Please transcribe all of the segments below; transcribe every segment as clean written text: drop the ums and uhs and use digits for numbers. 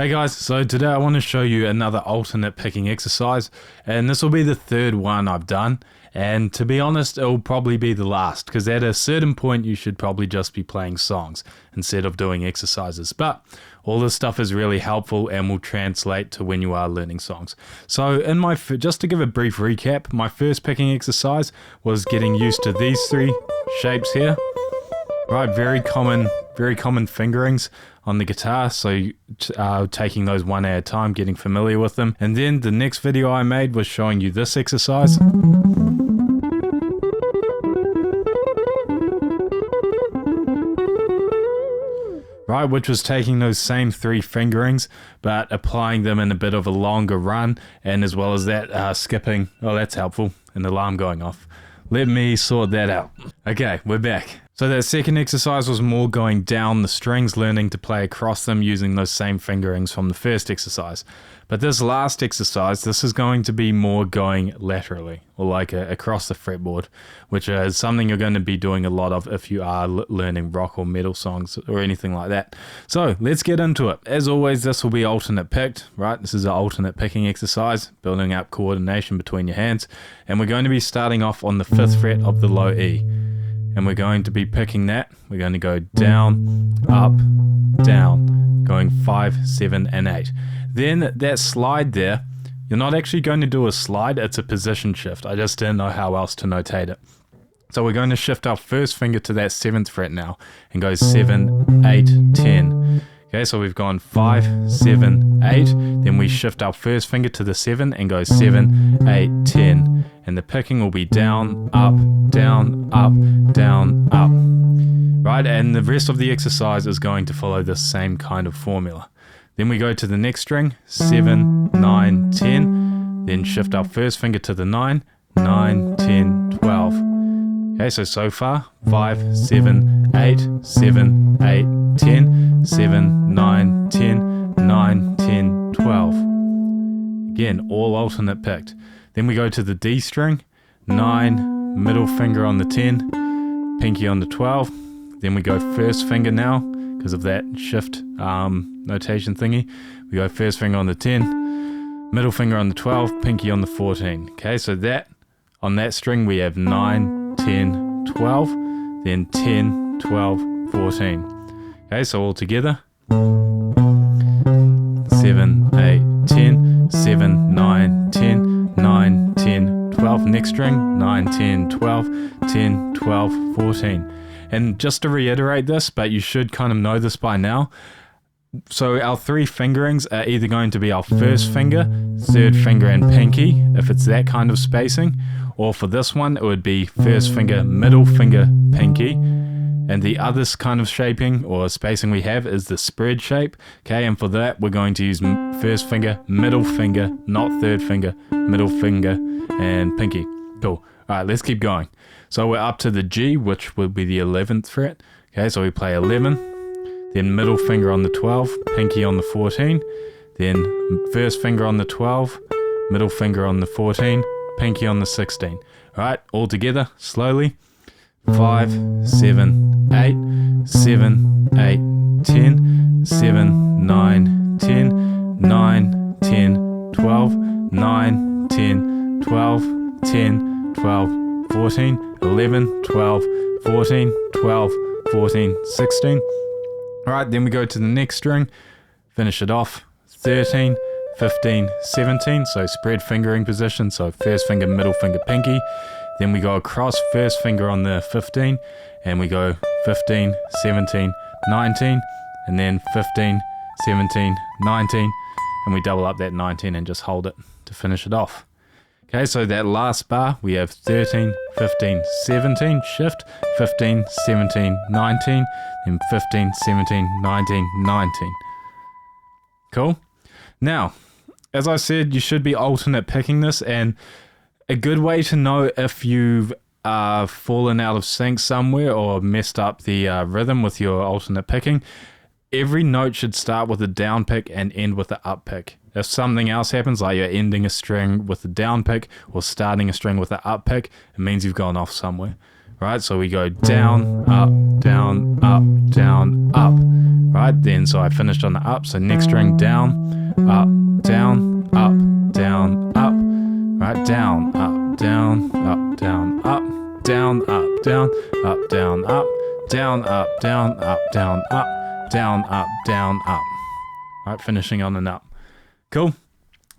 Hey guys, so today I want to show you another alternate picking exercise, and this will be the third one I've done, and to be honest it will probably be the last, because at a certain point you should probably just be playing songs instead of doing exercises, but all this stuff is really helpful and will translate to when you are learning songs. So just to give a brief recap, my first picking exercise was getting used to these three shapes here. Right, very common fingerings on the guitar, so taking those one at a time, getting familiar with them. And then the next video I made was showing you this exercise. Right, which was taking those same three fingerings, but applying them in a bit of a longer run, and as well as that, skipping. Oh, that's helpful. An alarm going off. Let me sort that out. Okay, we're back. So that second exercise was more going down the strings, learning to play across them using those same fingerings from the first exercise. But this last exercise, this is going to be more going laterally, or like across the fretboard, which is something you're going to be doing a lot of if you are learning rock or metal songs or anything like that. So let's get into it. As always, this will be alternate picked, right? This is an alternate picking exercise, building up coordination between your hands. And we're going to be starting off on the 5th fret of the low E. And we're going to be picking that. We're going to go down, up, down, going 5, 7, and 8. Then that slide there, you're not actually going to do a slide, it's a position shift. I just didn't know how else to notate it. So we're going to shift our first finger to that 7th fret now and go 7, 8, 10. Okay, so we've gone 5, 7, 8. Then we shift our first finger to the 7 and go 7, 8, 10. And the picking will be down, up, down, up, down, up. Right, and the rest of the exercise is going to follow this same kind of formula. Then we go to the next string, 7, 9, 10. Then shift our first finger to the 9, 9, 10, 12. Okay, so far, 5, 7, 8, 7, 8, 10, 7, 9, 10, 9, 10, 12. Again, all alternate picked. Then we go to the D string, 9, middle finger on the 10, pinky on the 12. Then we go first finger now, because of that shift notation thingy. We go first finger on the 10, middle finger on the 12, pinky on the 14. Okay, so that, on that string we have 9, 10, 12, then 10, 12, 14. Okay, so all together, 7, 8, 10, 7, 9, 10, 9, 10, 12. Next string, 9, 10, 12, 10, 12, 14. And just to reiterate this, but you should kind of know this by now, so our three fingerings are either going to be our first finger, third finger, and pinky, if it's that kind of spacing, or for this one, it would be first finger, middle finger, pinky. And the other kind of shaping or spacing we have is the spread shape. Okay, and for that, we're going to use first finger, middle finger, not third finger, middle finger, and pinky. Cool. All right, let's keep going. So we're up to the G, which will be the 11th fret. Okay, so we play 11, then middle finger on the 12, pinky on the 14, then first finger on the 12, middle finger on the 14, pinky on the 16. All right, all together, slowly. 5, 7, 8, 7, 8, 10, 7, 9, 10, 9, 10, 12, 9, 10, 12, 10, 12, 14, 11, 12, 14, 12, 14, 16. Alright, then we go to the next string, finish it off, 13, 15, 17, so spread fingering position, so first finger, middle finger, pinky. Then we go across, first finger on the 15, and we go 15, 17, 19, and then 15, 17, 19, and we double up that 19 and just hold it to finish it off. Okay, so that last bar, we have 13, 15, 17, shift, 15, 17, 19, then 15, 17, 19, 19. Cool? Now, as I said, you should be alternate picking this, and a good way to know if you've fallen out of sync somewhere or messed up the rhythm with your alternate picking, every note should start with a down pick and end with an up pick. If something else happens, like you're ending a string with a down pick or starting a string with an up pick, it means you've gone off somewhere. Right, so we go down, up, down, up, down, up. right? Then so I finished on the up, so next string down, up, down, up, down, up, right? Down, up, down, up, down, up, down, up, down, up, down, up, down, up, down, up, down, up, down, up, down, up. Right, finishing on an up. Cool.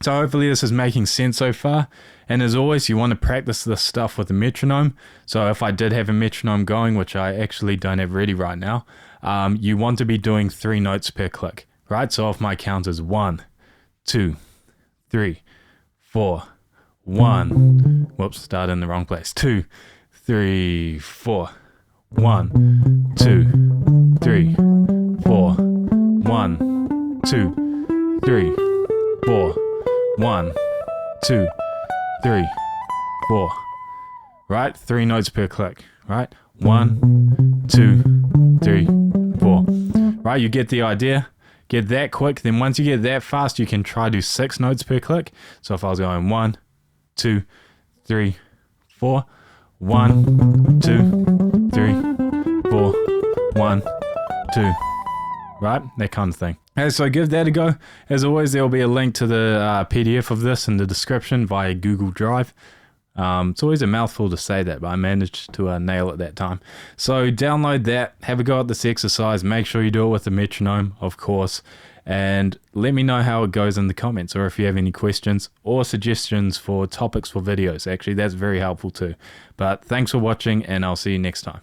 So hopefully this is making sense so far. And as always, you want to practice this stuff with a metronome. So if I did have a metronome going, which I actually don't have ready right now, you want to be doing 3 notes per click, right? So if my count is 1, 2, 3, 4, 1. Whoops, started in the wrong place. 2, 3, 4. 1, 2, 3, 4. 1, 2, 3, 4. 1, 2, 3, 4. Right? 3 notes per click. Right? 1, 2, 3, 4. Right? You get the idea. Get that quick. Then once you get that fast, you can try to do 6 notes per click. So if I was going 1, 2, 3, 4. 1, 2, 3, 4. 1, 2. Right? That kind of thing. Okay, so give that a go. As always, there will be a link to the PDF of this in the description via Google Drive. It's always a mouthful to say that, but I managed to nail it that time. So download that, have a go at this exercise. Make sure you do it with a metronome, of course, and let me know how it goes in the comments, or if you have any questions or suggestions for topics for videos. Actually, that's very helpful too. But thanks for watching, and I'll see you next time.